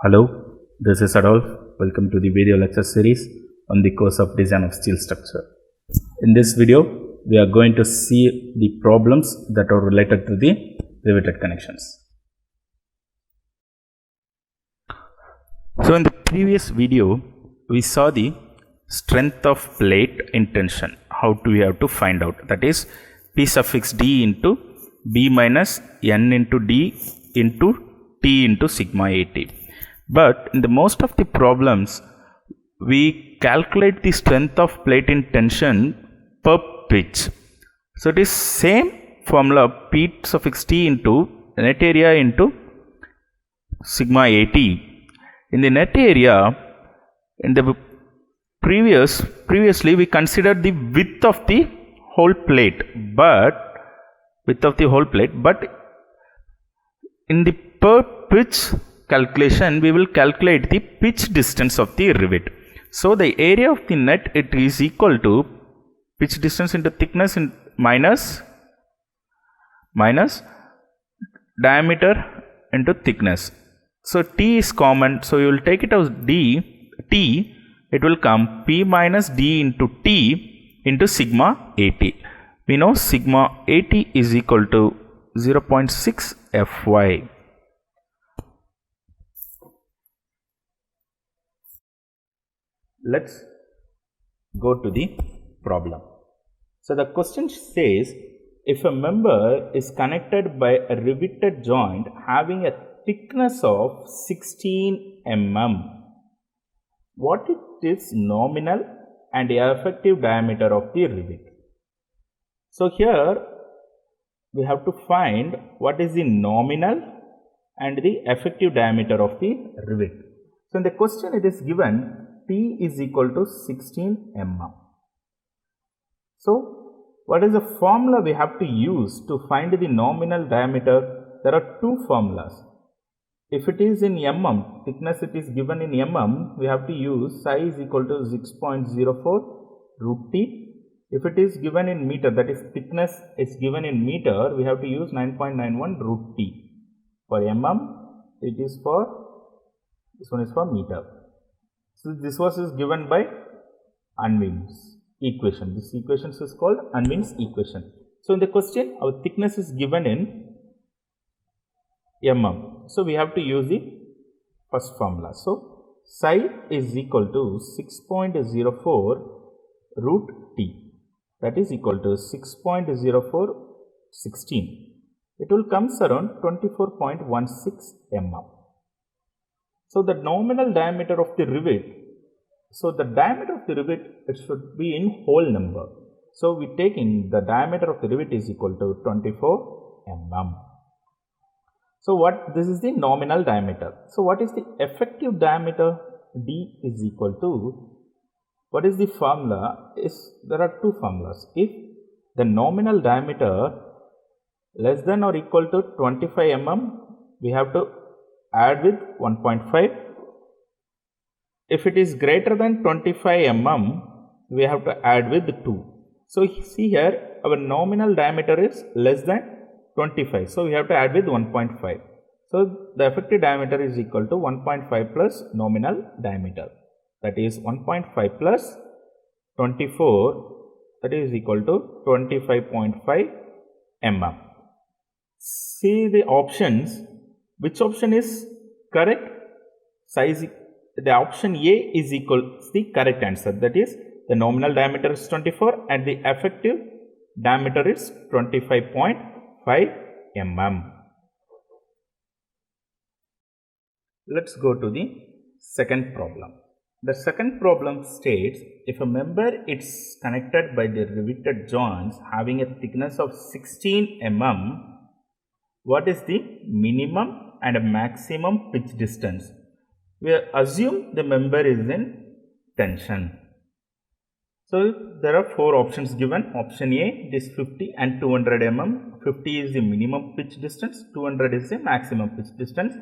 Hello, this is Adolf. Welcome to the video lecture series on the course of Design of Steel Structure. In this video, we are going to see the problems that are related to the riveted connections. So in the previous video, we saw the strength of plate in tension. How do we have to find out? That is P suffix D into B minus N into D into T into sigma AT. But in the most of the problems, we calculate the strength of plate in tension per pitch. So it is same formula P suffix T into net area into sigma AT. In the net area, in the previously we considered the width of the whole plate, but in the per pitch calculation we will calculate the pitch distance of the rivet. So the area of the net, it is equal to pitch distance into thickness in minus diameter into thickness. So T is common, so you will take it as T, it will come P minus D into T into sigma AT. We know sigma AT is equal to 0.6 Fy. Let's go to the problem. So the question says, if a member is connected by a riveted joint having a thickness of 16 mm, what is nominal and effective diameter of the rivet? So here we have to find what is the nominal and the effective diameter of the rivet. So in the question it is given T is equal to 16 mm. So what is the formula we have to use to find the nominal diameter? There are two formulas. If it is in mm, thickness it is given in mm, we have to use psi is equal to 6.04 root T. If it is given in meter, that is thickness is given in meter, we have to use 9.91 root T. For mm, it is for, this one is for meter. So this is given by Unwin's equation. This equation is called Unwin's equation. So in the question, our thickness is given in mm. So we have to use the first formula. So psi is equal to 6.04 root T. That is equal to 6.04 16. It will comes around 24.16 mm. So the nominal diameter of the rivet, so the diameter of the rivet, it should be in whole number. So we taking the diameter of the rivet is equal to 24 mm. So this is the nominal diameter. So what is the effective diameter? D is equal to, what is the formula? There are two formulas. If the nominal diameter less than or equal to 25 mm, we have to add with 1.5. If it is greater than 25 mm, we have to add with 2. So see here, our nominal diameter is less than 25. So we have to add with 1.5. So the effective diameter is equal to 1.5 plus nominal diameter. That is 1.5 plus 24, that is equal to 25.5 mm. See the options. Which option is correct? The option A is equal to the correct answer. That is, the nominal diameter is 24 and the effective diameter is 25.5 mm. Let's go to the second problem. The second problem states, if a member is connected by the riveted joints having a thickness of 16 mm, what is the minimum and a maximum pitch distance? We assume the member is in tension. So there are four options given. Option A is 50 and 200 mm. 50 is the minimum pitch distance, 200 is the maximum pitch distance.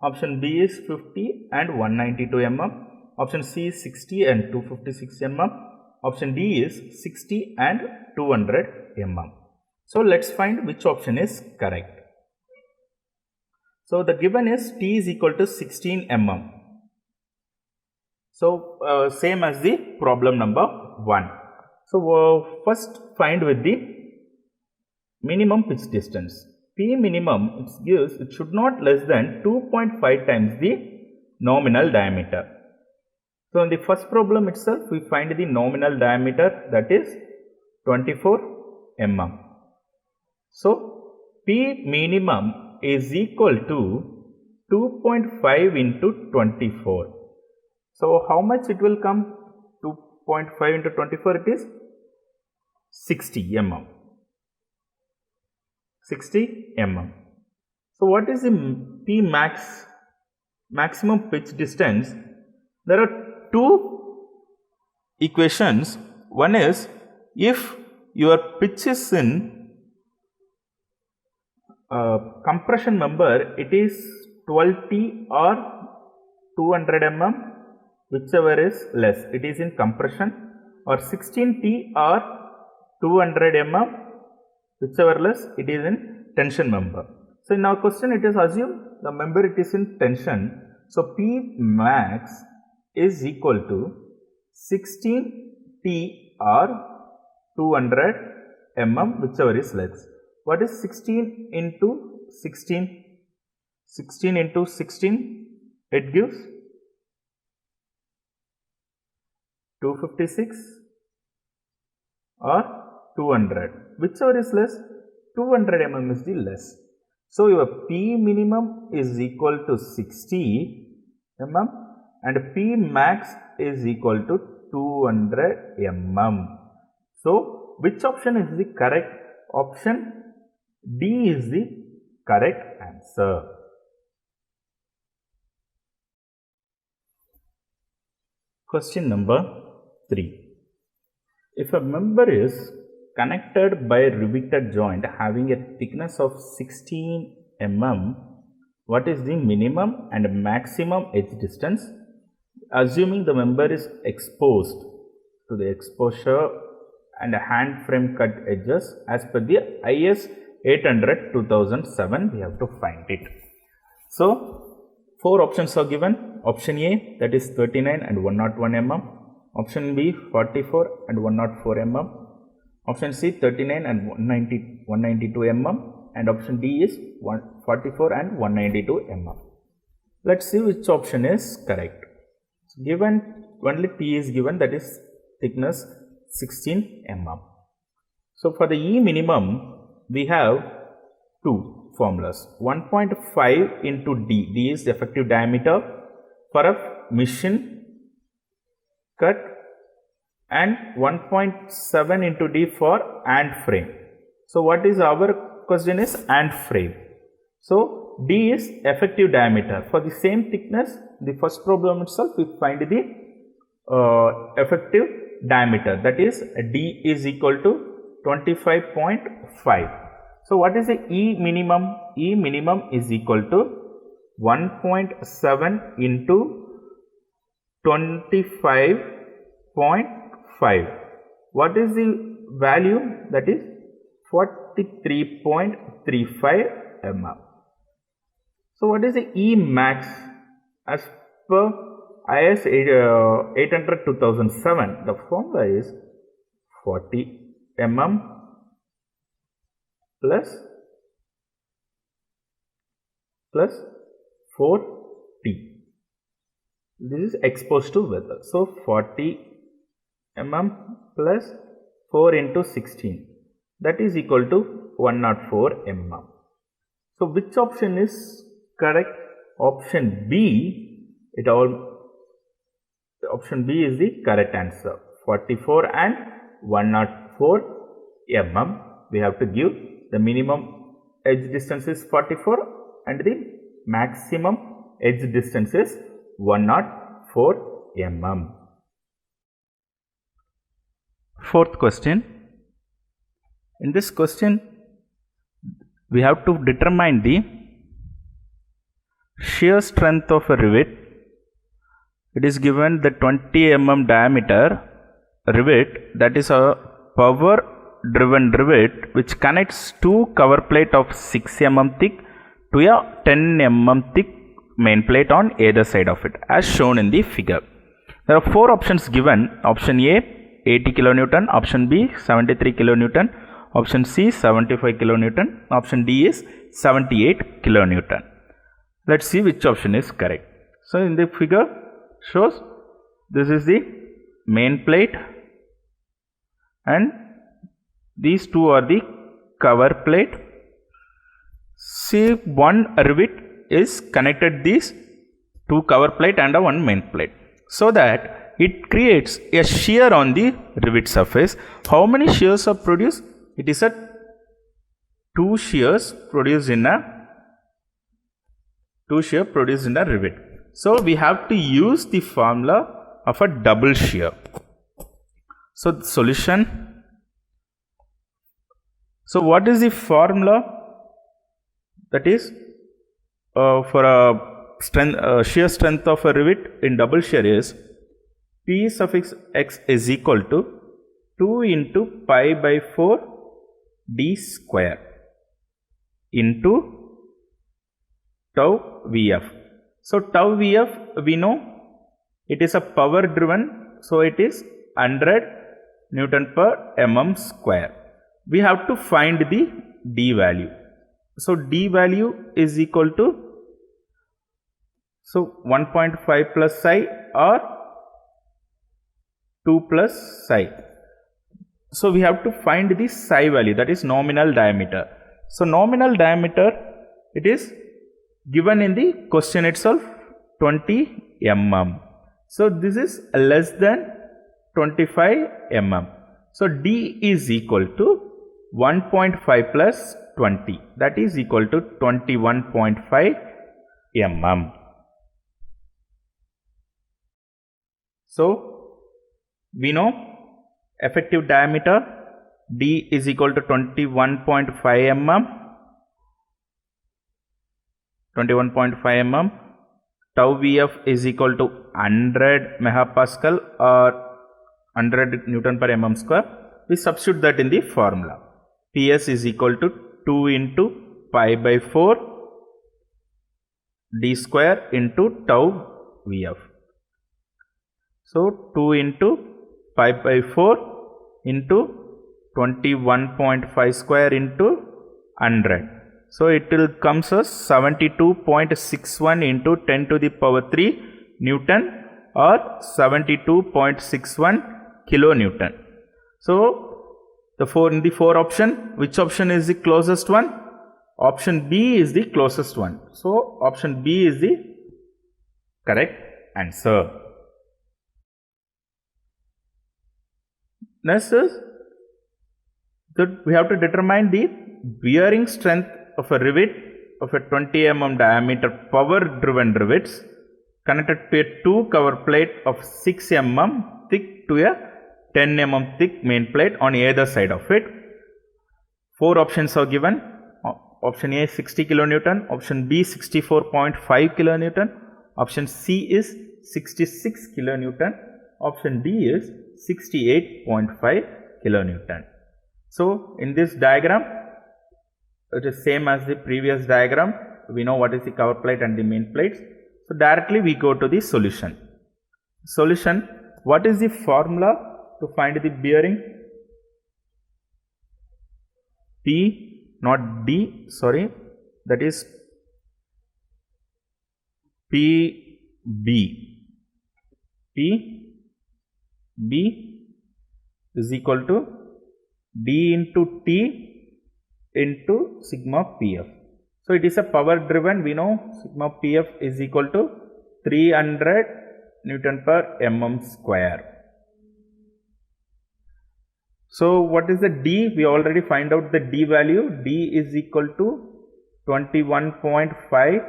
Option B is 50 and 192 mm. Option C is 60 and 256 mm. Option D is 60 and 200 mm. So let's find which option is correct. So the given is T is equal to 16 mm. So same as the problem number 1. So first find with the minimum pitch distance. P minimum it should not less than 2.5 times the nominal diameter. So in the first problem itself we find the nominal diameter, that is 24 mm. So P minimum is equal to 2.5 into 24. So how much it will come? 2.5 into 24, it is 60 mm. 60 mm. So what is the P max, maximum pitch distance? There are two equations. One is if your pitch is in compression member, it is 12T or 200 mm, whichever is less, it is in compression, or 16T or 200 mm, whichever less, it is in tension member. So in our question it is assumed the member it is in tension. So P max is equal to 16T or 200 mm, whichever is less. What is 16 into 16? 16 into 16, it gives 256 or 200, whichever is less. 200 mm is the less. So your P minimum is equal to 60 mm and P max is equal to 200 mm. So which option is the correct option? D is the correct answer. Question number 3. If a member is connected by a riveted joint having a thickness of 16 mm, what is the minimum and maximum edge distance? Assuming the member is exposed to the exposure and hand frame cut edges as per the IS 800/2007, we have to find it. So 4 options are given. Option A, that is 39 and 101 mm. Option B, 44 and 104 mm. Option C, 39 and 192 mm. And option D is 44 and 192 mm. Let's see which option is correct. Given only P is given, that is thickness 16 mm. So for the E minimum, we have two formulas. 1.5 into D. D is effective diameter for a machine cut, and 1.7 into D for hand frame. So what is our question is hand frame. So D is effective diameter. For the same thickness, the first problem itself we find the effective diameter, that is D is equal to 25.5. So what is the E minimum? E minimum is equal to 1.7 into 25.5. What is the value? That is 43.35 mm. So what is the E max? As per IS 800/2007, the formula is 40 mm plus 4T. This is exposed to weather. So 40 mm plus 4 into 16, that is equal to 104 mm. So which option is correct? Option B. Option B is the correct answer. 44 and 104 mm. We have to give the minimum edge distance is 44 and the maximum edge distance is 104 mm. Fourth question. In this question, we have to determine the shear strength of a rivet. It is given the 20 mm diameter rivet, that is a power driven rivet which connects two cover plate of 6 mm thick to a 10 mm thick main plate on either side of it as shown in the figure. There are 4 options given. Option A 80 kilonewton, option B 73 kilonewton, option C 75 kilonewton, option D is 78 kilonewton. Let's see which option is correct. So in the figure shows this is the main plate and these two are the cover plate. See, one rivet is connected these two cover plate and a one main plate, so that it creates a shear on the rivet surface. How many shears are produced? It is a 2 shears produced in a rivet. So we have to use the formula of a double shear. So the solution. So what is the formula? That is for a shear strength of a rivet in double shear is P suffix x is equal to 2 into pi by 4 d square into tau Vf. So tau Vf we know it is a power driven, so it is 100 Newton per mm square. We have to find the d value. So d value is equal to 1.5 plus psi or 2 plus psi. So we have to find the psi value, that is nominal diameter. So nominal diameter, it is given in the question itself 20 mm. So this is less than 25 mm. So d is equal to 1.5 plus 20, that is equal to 21.5 mm. So we know effective diameter d is equal to 21.5 mm. 21.5 mm. Tau Vf is equal to 100 megapascal or 100 Newton per mm square. We substitute that in the formula. Ps is equal to 2 into pi by 4 d square into tau Vf. So 2 into pi by 4 into 21.5 square into 100. So it will comes as 72.61 into 10 to the power 3 Newton or 72.61 kilonewton. So in the 4 option, which option is the closest one? Option B is the closest one. So option B is the correct answer. Next is that we have to determine the bearing strength of a rivet of a 20 mm diameter power driven rivets connected to a 2 cover plate of 6 mm thick to a 10 mm thick main plate on either side of it. 4 options are given. Option A 60 kilonewton, option B 64.5 kilonewton, option C is 66 kilonewton, option D is 68.5 kilonewton. So in this diagram, it is same as the previous diagram. We know what is the cover plate and the main plates. So directly we go to the solution. Solution, what is the formula to find the bearing? P, not D, sorry, that is PB. PB is equal to D into T into sigma PF. So it is a power driven, we know sigma PF is equal to 300 Newton per mm square. So what is the D? We already find out the D value. D is equal to 21.5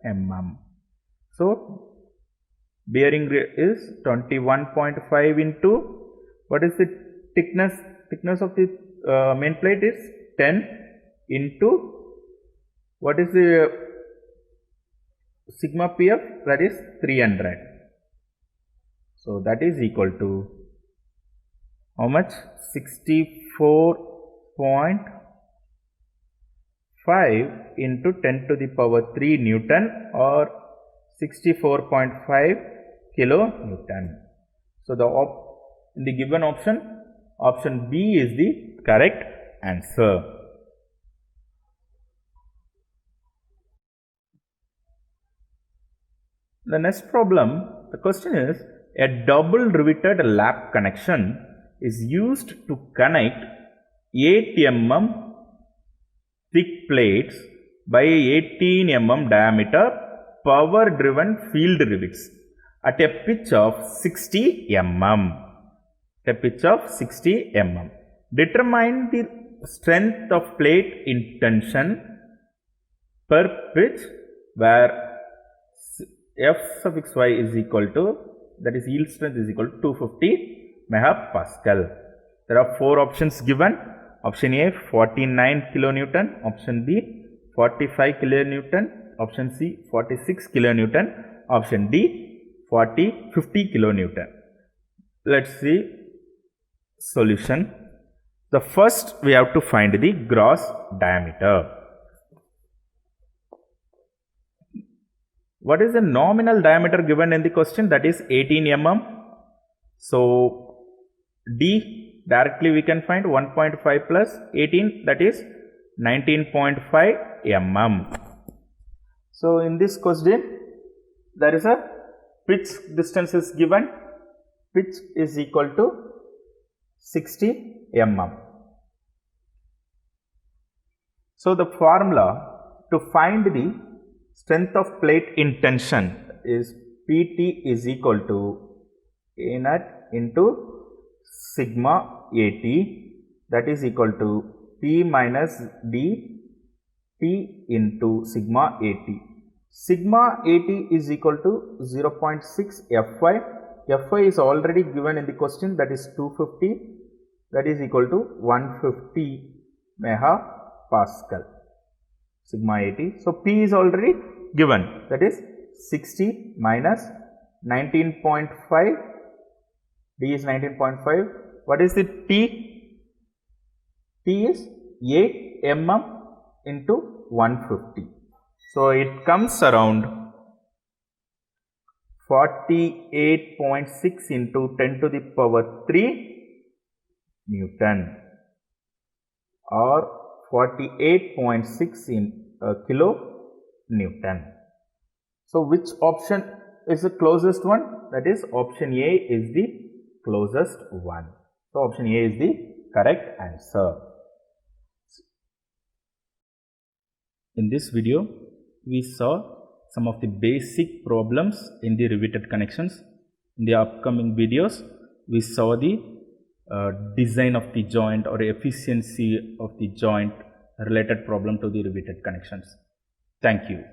mm. So bearing is 21.5 into, what is the thickness of the main plate is 10 into, what is the sigma PF? That is 300. So that is equal to how much? 64.5 5 into 10 to the power 3 Newton or 64.5 kilonewton. So in the given option B is the correct answer. The next problem, the question is, a double riveted lap connection is used to connect 8 mm thick plates by 18 mm diameter power driven field rivets at a pitch of 60 mm. Determine the strength of plate in tension per pitch where F suffix y is equal to, that is yield strength is equal to 250 megapascal. There are 4 options given. Option A 49 kilonewton, option B 45 kilonewton, option C 46 kilonewton, option D 50 kilonewton. Let's see solution. The first we have to find the gross diameter. What is the nominal diameter given in the question? That is 18 mm. So D directly we can find 1.5 plus 18, that is 19.5 mm. So in this question there is a pitch distance is given. Pitch is equal to 60 mm. So the formula to find the strength of plate in tension is PT is equal to A naught into sigma AT, that is equal to P minus D T into sigma AT. Sigma AT is equal to 0.6 Fy. Fy is already given in the question, that is 250, that is equal to 150 megapascal. Sigma AT. So P is already given, that is 60 minus 19.5. D is 19.5. What is the T? T is 8 mm into 150. So it comes around 48.6 into 10 to the power 3 Newton or 48.6 in kilo Newton. So which option is the closest one? That is option A is the closest one. So option A is the correct answer. In this video, we saw some of the basic problems in the riveted connections. In the upcoming videos, we saw the design of the joint or efficiency of the joint related problem to the riveted connections. Thank you.